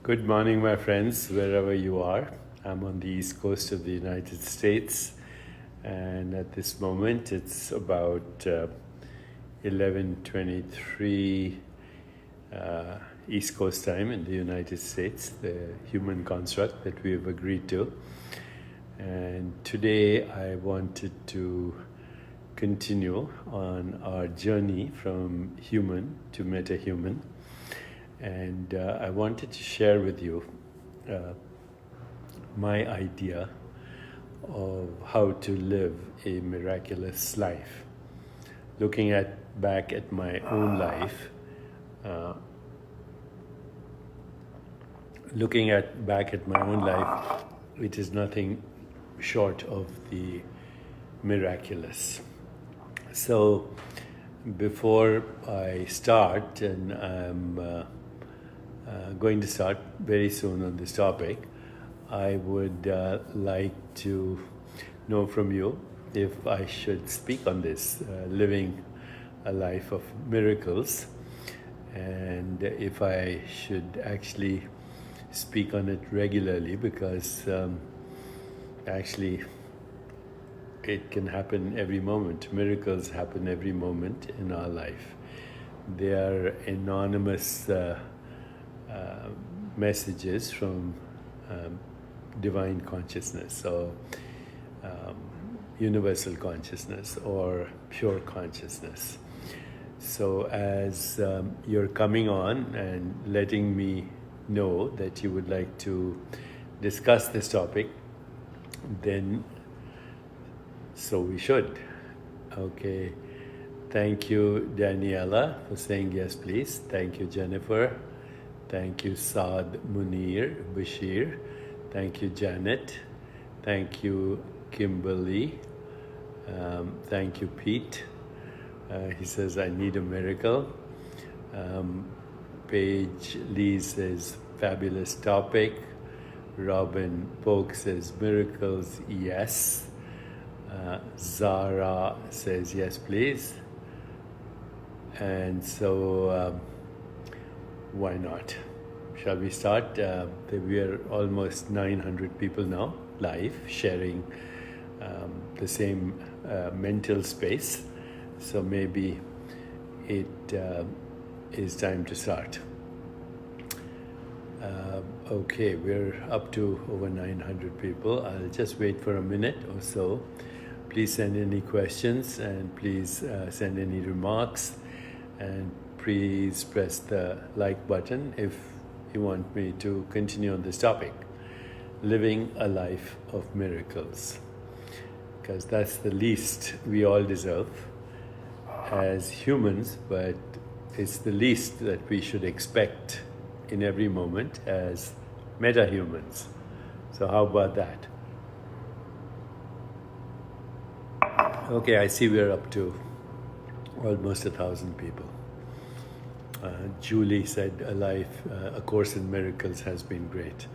Good morning, my friends, wherever you are. I'm on the east coast of the United States, and at this moment it's about 11:23 East Coast time in the United States, the human construct that we have agreed to. And today I wanted to continue on our journey from human to meta-human. And I wanted to share with you my idea of how to live a miraculous life. Looking back at my own life, it is nothing short of the miraculous. So, before I start, and I'm going to start very soon on this topic, I would like to know from you if I should speak on this, living a life of miracles, and if I should actually speak on it regularly, because actually it can happen every moment. Miracles happen every moment in our life. They are anonymous messages from divine consciousness, or universal consciousness, or pure consciousness. So as you're coming on and letting me know that you would like to discuss this topic, then so we should. Okay. Thank you, Daniela, for saying yes, please. Thank you, Jennifer. Thank you, Saad Munir Bashir. Thank you, Janet. Thank you, Kimberly. Thank you, Pete. He says, I need a miracle. Paige Lee says, fabulous topic. Robin Polk says, miracles, yes. Zara says, yes, please. And so, why not? Shall we start? We are almost 900 people now, live, sharing the same mental space. So maybe it is time to start. Okay, we're up to over 900 people. I'll just wait for a minute or so. Please send any questions, and please send any remarks, and please press the like button if you want me to continue on this topic, living a life of miracles, because that's the least we all deserve as humans, but it's the least that we should expect in every moment as meta-humans. So how about that? Okay, I see we're up to almost 1,000 people. Julie said a course in miracles has been great.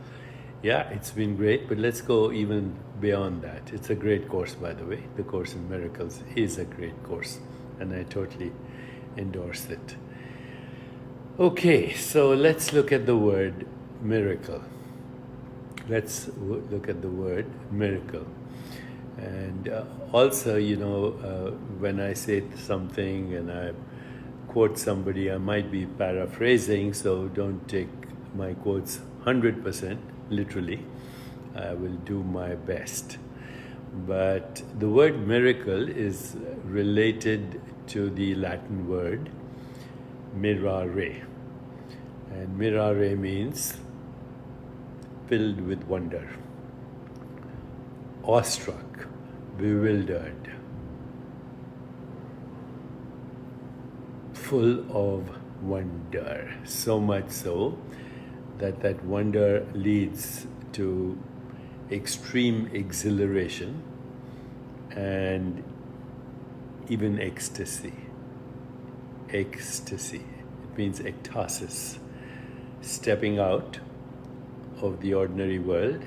Yeah, it's been great, but let's go even beyond that. It's a great course, by the way. The Course in Miracles is a great course, and I totally endorse it. Okay, so let's look at the word miracle. Let's look at the word miracle. And also, when I say something and I quote somebody, I might be paraphrasing, so don't take my quotes 100% literally. I will do my best. But the word miracle is related to the Latin word mirare. And mirare means filled with wonder, awestruck, bewildered, full of wonder, so much so that wonder leads to extreme exhilaration and even ecstasy. Ecstasy, it means ectasis, stepping out of the ordinary world,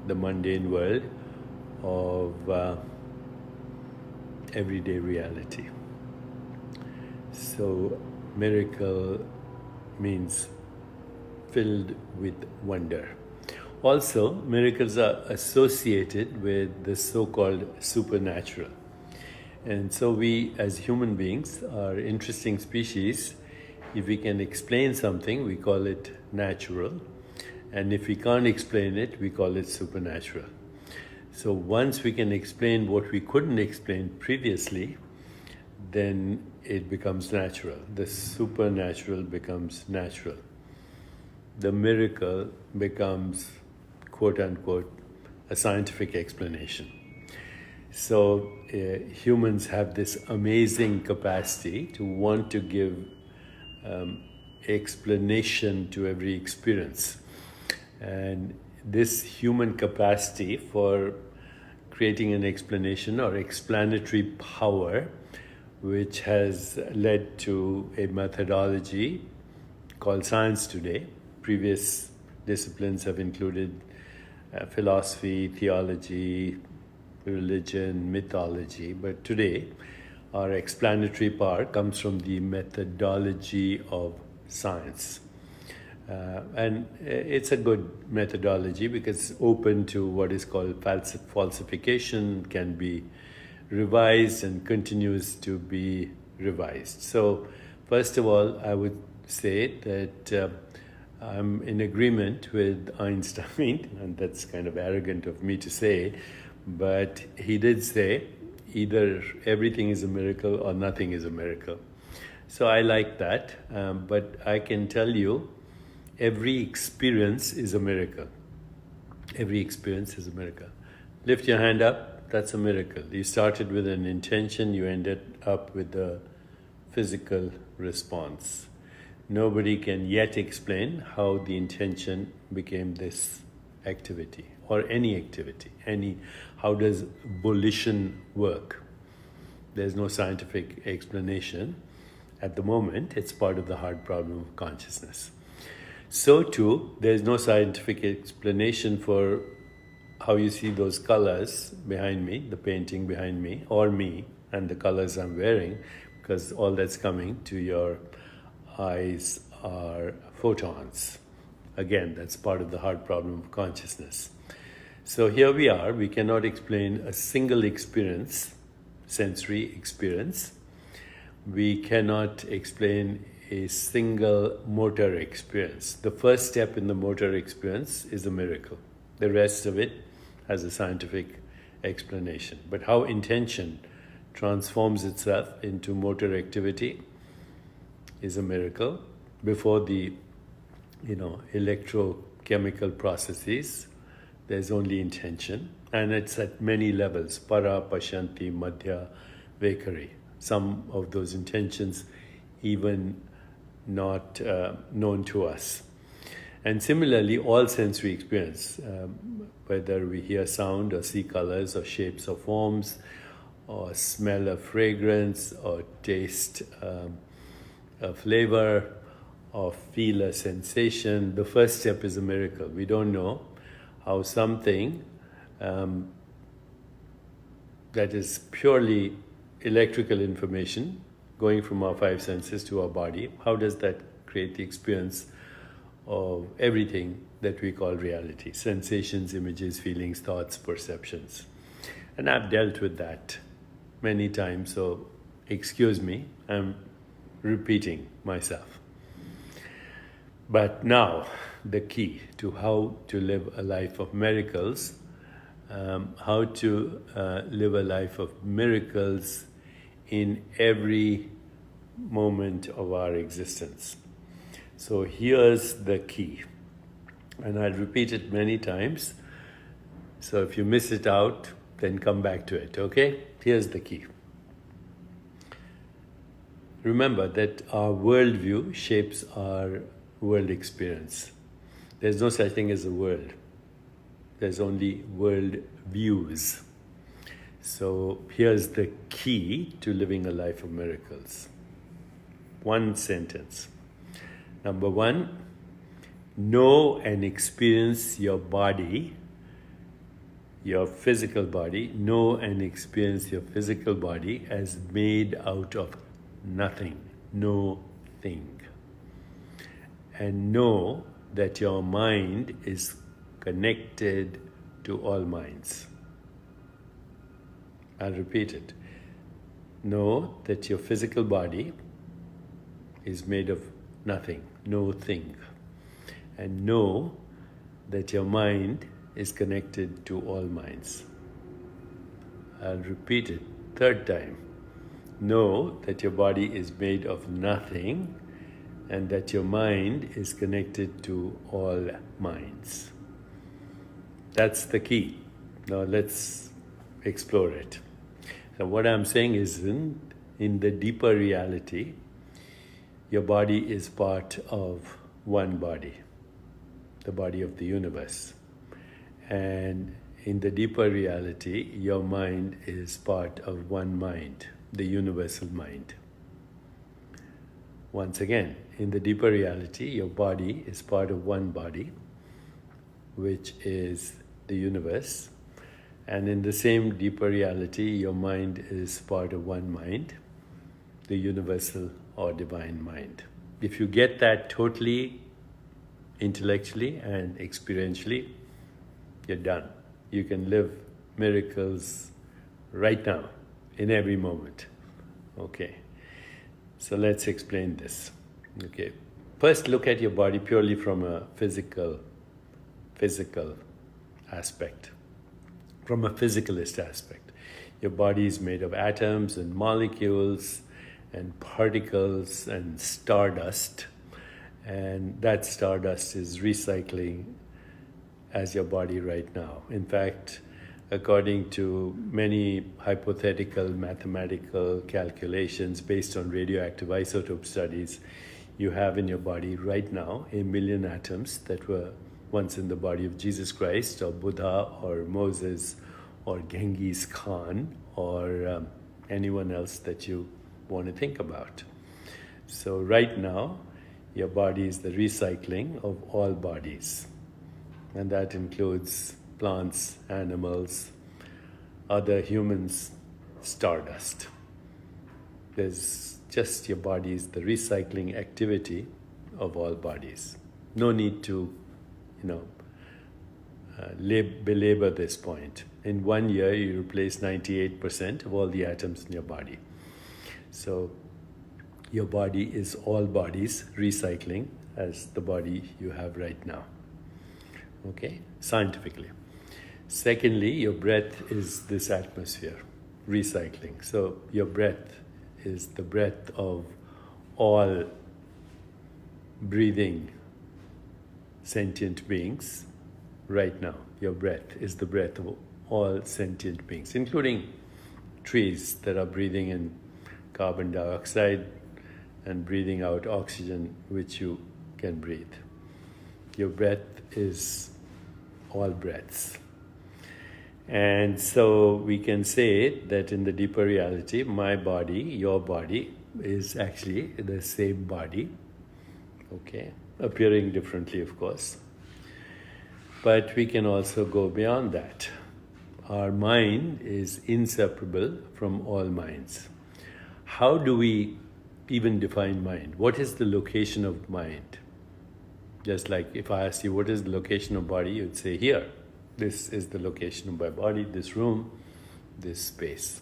the mundane world of everyday reality. So miracle means filled with wonder. Also, miracles are associated with the so-called supernatural. And so we, as human beings, are interesting species. If we can explain something, we call it natural. And if we can't explain it, we call it supernatural. So once we can explain what we couldn't explain previously, then it becomes natural. The supernatural becomes natural. The miracle becomes, quote unquote, a scientific explanation. So humans have this amazing capacity to want to give explanation to every experience. And this human capacity for creating an explanation or explanatory power, which has led to a methodology called science today. Previous disciplines have included philosophy, theology, religion, mythology, but today our explanatory power comes from the methodology of science. And it's a good methodology because it's open to what is called falsification, can be revised and continues to be revised. So first of all, I would say that I'm in agreement with Einstein, and that's kind of arrogant of me to say, but he did say either everything is a miracle or nothing is a miracle. So I like that, but I can tell you every experience is a miracle. Every experience is a miracle. Lift your hand up, that's a miracle. You started with an intention, you ended up with a physical response. Nobody can yet explain how the intention became this activity or any activity. How does volition work? There's no scientific explanation. At the moment, it's part of the hard problem of consciousness. So too, there's no scientific explanation for how you see those colors behind me, the painting behind me, or me, and the colors I'm wearing, because all that's coming to your eyes are photons. Again, that's part of the hard problem of consciousness. So here we are, we cannot explain a single experience, sensory experience. We cannot explain a single motor experience. The first step in the motor experience is a miracle. The rest of it has a scientific explanation. But how intention transforms itself into motor activity is a miracle. Before the electrochemical processes, there's only intention, and it's at many levels: para, pashanti, madhya, vaikari. Some of those intentions even not known to us. And similarly, all sensory experience, whether we hear sound or see colors or shapes or forms, or smell a fragrance, or taste a flavor, or feel a sensation, the first step is a miracle. We don't know how something that is purely electrical information going from our five senses to our body, how does that create the experience of everything that we call reality? Sensations, images, feelings, thoughts, perceptions. And I've dealt with that many times, so excuse me, I'm repeating myself. But now, the key to how to live a life of miracles, how to live a life of miracles in every moment of our existence. So here's the key, and I'll repeat it many times. So if you miss it out, then come back to it, okay? Here's the key. Remember that our worldview shapes our world experience. There's no such thing as a world. There's only world views. So here's the key to living a life of miracles. One sentence. Number one, know and experience your body, your physical body. Know and experience your physical body as made out of nothing, no thing. And know that your mind is connected to all minds. I'll repeat it. Know that your physical body is made of nothing, no thing. And know that your mind is connected to all minds. I'll repeat it third time. Know that your body is made of nothing and that your mind is connected to all minds. That's the key. Now let's explore it. So what I'm saying is in the deeper reality, your body is part of one body, the body of the universe. And in the deeper reality, your mind is part of one mind, the universal mind. Once again, in the deeper reality, your body is part of one body, which is the universe. And in the same deeper reality, your mind is part of one mind, the universal or divine mind. If you get that totally intellectually and experientially, you're done. You can live miracles right now, in every moment. Okay, so let's explain this. Okay, first look at your body purely from a physical aspect, from a physicalist aspect. Your body is made of atoms and molecules and particles and stardust, and that stardust is recycling as your body right now. In fact, according to many hypothetical mathematical calculations based on radioactive isotope studies, you have in your body right now 1 million atoms that were once in the body of Jesus Christ or Buddha or Moses or Genghis Khan or anyone else that you want to think about. So right now, your body is the recycling of all bodies. And that includes plants, animals, other humans, stardust. There's just your body is the recycling activity of all bodies. No need to, belabor this point. In 1 year, you replace 98% of all the atoms in your body. So your body is all bodies recycling as the body you have right now. Okay, scientifically. Secondly, your breath is this atmosphere, recycling. So your breath is the breath of all breathing sentient beings right now. Your breath is the breath of all sentient beings, including trees that are breathing in carbon dioxide and breathing out oxygen, which you can breathe. Your breath is all breaths. And so we can say that in the deeper reality, my body, your body, is actually the same body, okay, appearing differently, of course. But we can also go beyond that. Our mind is inseparable from all minds. How do we even define mind? What is the location of mind? Just like if I asked you, what is the location of body? You'd say, here. This is the location of my body, this room, this space.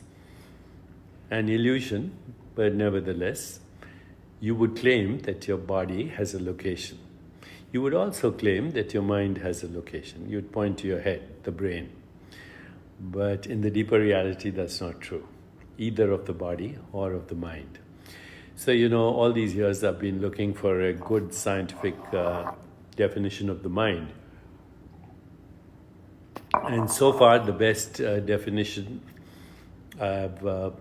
An illusion, but nevertheless, you would claim that your body has a location. You would also claim that your mind has a location. You'd point to your head, the brain. But in the deeper reality, that's not true, either of the body or of the mind. So, all these years I've been looking for a good scientific definition of the mind. And so far, the best definition I've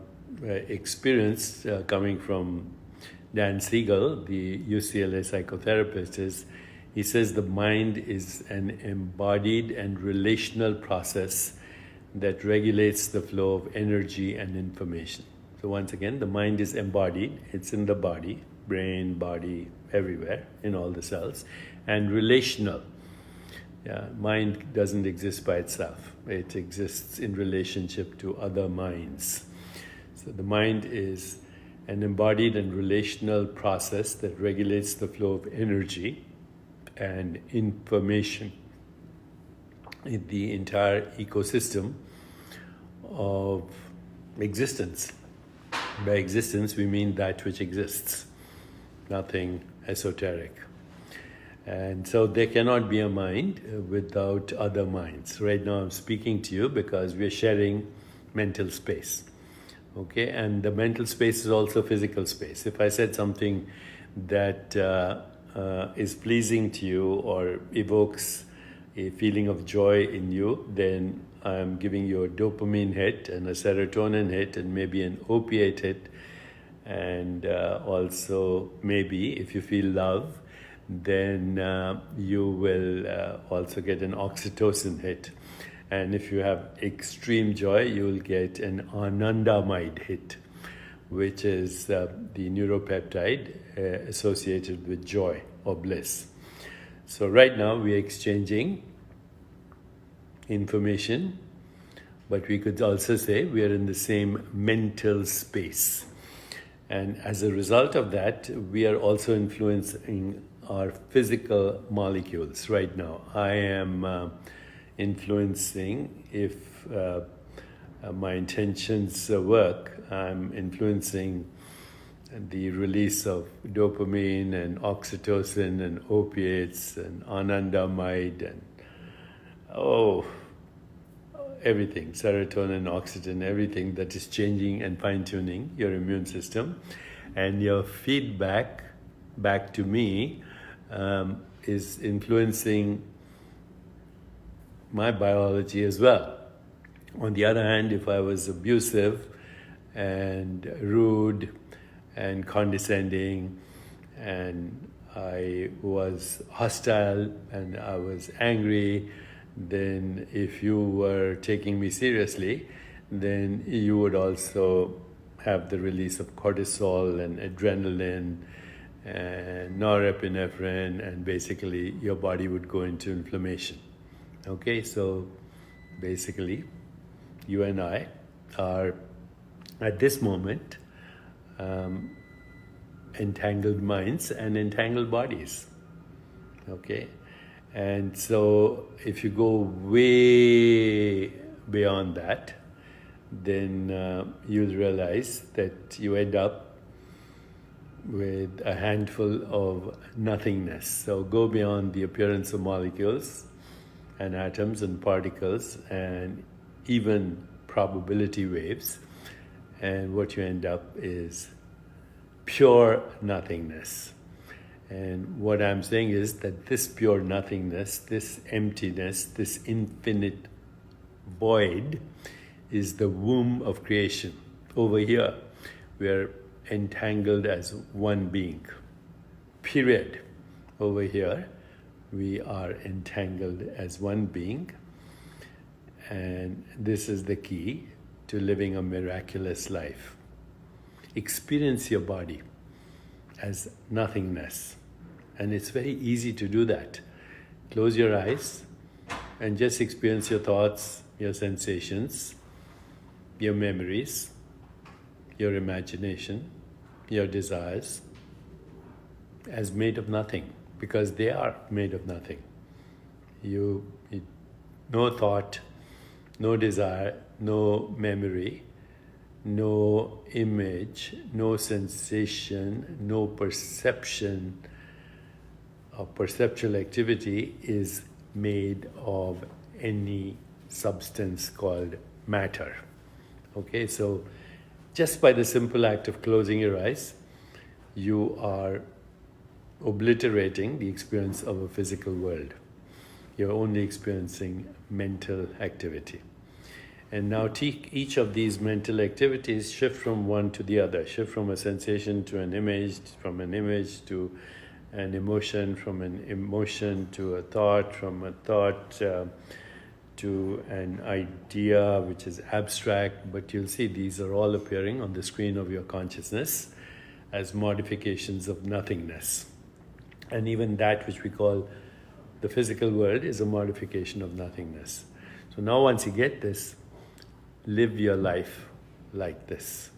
experienced coming from Dan Siegel, the UCLA psychotherapist, is he says the mind is an embodied and relational process that regulates the flow of energy and information. So once again, the mind is embodied, it's in the body, brain, body, everywhere, in all the cells, and relational. Yeah, mind doesn't exist by itself. It exists in relationship to other minds. So the mind is an embodied and relational process that regulates the flow of energy and information in the entire ecosystem of existence. By existence, we mean that which exists, nothing esoteric. And so there cannot be a mind without other minds. Right now I'm speaking to you because we're sharing mental space. Okay, and the mental space is also physical space. If I said something that is pleasing to you or evokes a feeling of joy in you, then I'm giving you a dopamine hit and a serotonin hit and maybe an opiate hit, and also maybe if you feel love, then you will also get an oxytocin hit. And if you have extreme joy, you will get an anandamide hit, which is the neuropeptide associated with joy or bliss. So right now we are exchanging information, but we could also say we are in the same mental space. And as a result of that, we are also influencing our physical molecules right now. I am influencing, if my intentions work, I'm influencing the release of dopamine and oxytocin and opiates and anandamide and everything, serotonin, oxytocin, everything that is changing and fine-tuning your immune system. And your feedback back to me is influencing my biology as well. On the other hand, if I was abusive and rude and condescending and I was hostile and I was angry, then if you were taking me seriously, then you would also have the release of cortisol and adrenaline and norepinephrine, and basically your body would go into inflammation. Okay, so basically you and I are at this moment entangled minds and entangled bodies. Okay, and so if you go way beyond that, then you'll realize that you end up with a handful of nothingness. So go beyond the appearance of molecules and atoms and particles and even probability waves, and what you end up is pure nothingness. And what I'm saying is that this pure nothingness, this emptiness, this infinite void is the womb of creation. Over here, we are entangled as one being, period. Over here, we are entangled as one being, and this is the key to living a miraculous life. Experience your body as nothingness, and it's very easy to do that. Close your eyes and just experience your thoughts, your sensations, your memories, your imagination, your desires as made of nothing, because they are made of nothing. No thought, no desire, no memory, no image, no sensation, no perception of perceptual activity is made of any substance called matter. Okay, so just by the simple act of closing your eyes, you are obliterating the experience of a physical world. You're only experiencing mental activity. And now take each of these mental activities, shift from one to the other, shift from a sensation to an image, from an image to an emotion, from an emotion to a thought, from a thought to an idea which is abstract, but you'll see these are all appearing on the screen of your consciousness as modifications of nothingness. And even that which we call the physical world is a modification of nothingness. So now once you get this, live your life like this.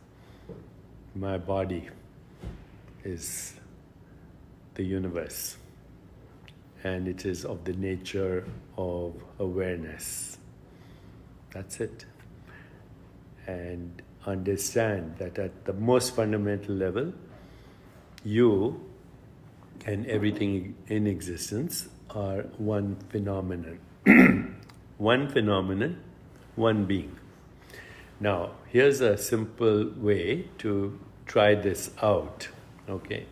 My body is the universe, and it is of the nature of awareness. That's it. And understand that at the most fundamental level, you and everything in existence are one phenomenon. One phenomenon, one being. Now, here's a simple way to try this out, okay,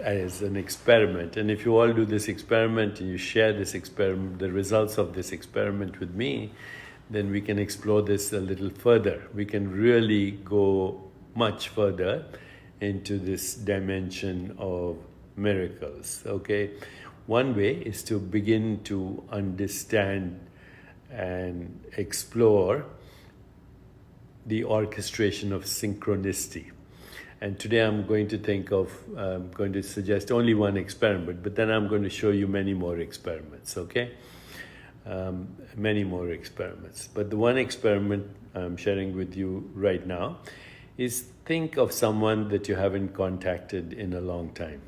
as an experiment. And if you all do this experiment and you share this experiment, the results of this experiment with me, then we can explore this a little further. We can really go much further into this dimension of miracles, okay? One way is to begin to understand and explore the orchestration of synchronicity. And today I'm going to suggest only one experiment, but then I'm going to show you many more experiments, okay? Many more experiments. But the one experiment I'm sharing with you right now is think of someone that you haven't contacted in a long time.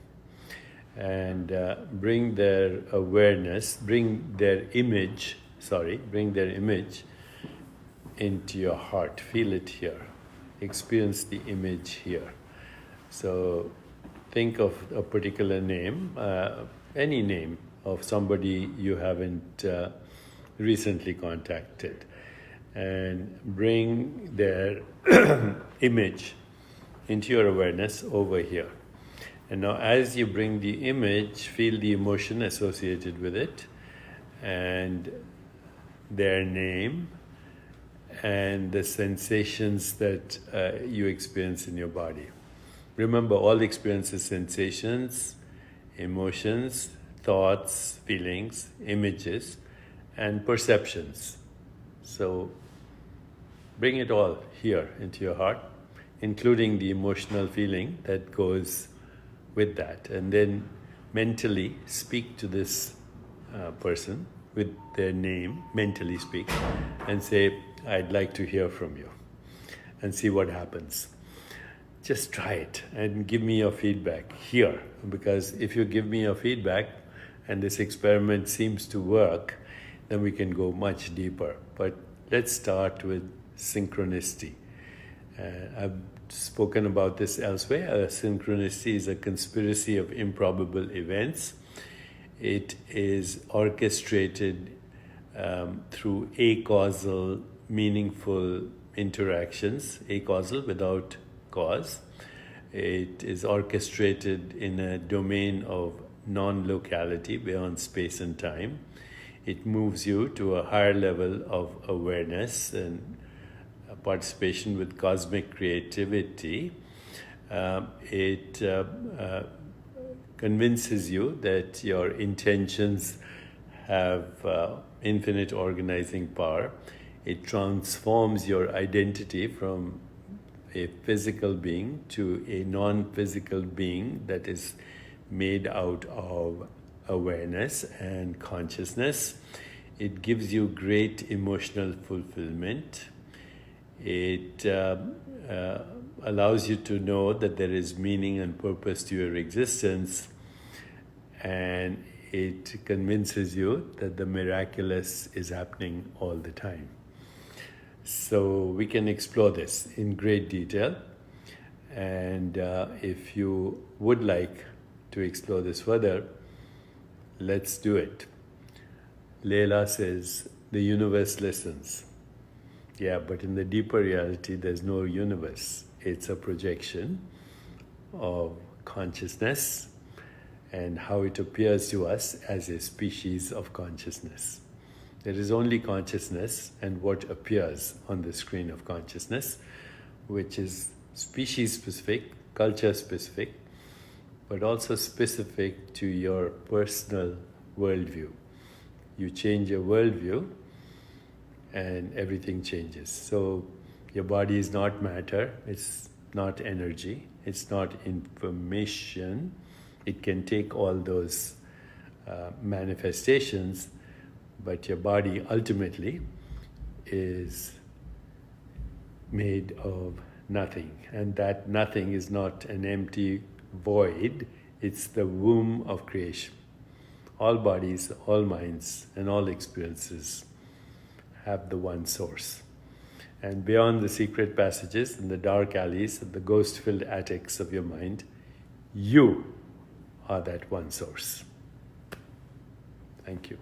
And bring their awareness, bring their image into your heart. Feel it here. Experience the image here. So think of a particular name, any name of somebody you haven't recently contacted, and bring their image into your awareness over here. And now as you bring the image, feel the emotion associated with it, and their name, and the sensations that you experience in your body. Remember, all experiences, sensations, emotions, thoughts, feelings, images, and perceptions. So bring it all here into your heart, including the emotional feeling that goes with that. And then mentally speak to this person with their name, mentally speak, and say, I'd like to hear from you, and see what happens. Just try it and give me your feedback here, because if you give me your feedback and this experiment seems to work, then we can go much deeper. But let's start with synchronicity. I've spoken about this elsewhere. Synchronicity is a conspiracy of improbable events. It is orchestrated through acausal, meaningful interactions, acausal without cause. It is orchestrated in a domain of non-locality, beyond space and time. It moves you to a higher level of awareness and participation with cosmic creativity. It convinces you that your intentions have infinite organizing power. It transforms your identity from a physical being to a non-physical being that is made out of awareness and consciousness. It gives you great emotional fulfillment. It allows you to know that there is meaning and purpose to your existence, and it convinces you that the miraculous is happening all the time. So we can explore this in great detail, and if you would like to explore this further, let's do it. Leila says, the universe listens. Yeah, but in the deeper reality, there's no universe. It's a projection of consciousness and how it appears to us as a species of consciousness. There is only consciousness and what appears on the screen of consciousness, which is species-specific, culture-specific, but also specific to your personal worldview. You change your worldview and everything changes. So your body is not matter, it's not energy, it's not information. It can take all those manifestations, but your body ultimately is made of nothing. And that nothing is not an empty void, it's the womb of creation. All bodies, all minds, and all experiences have the one source. And beyond the secret passages and the dark alleys and the ghost-filled attics of your mind, you are that one source. Thank you.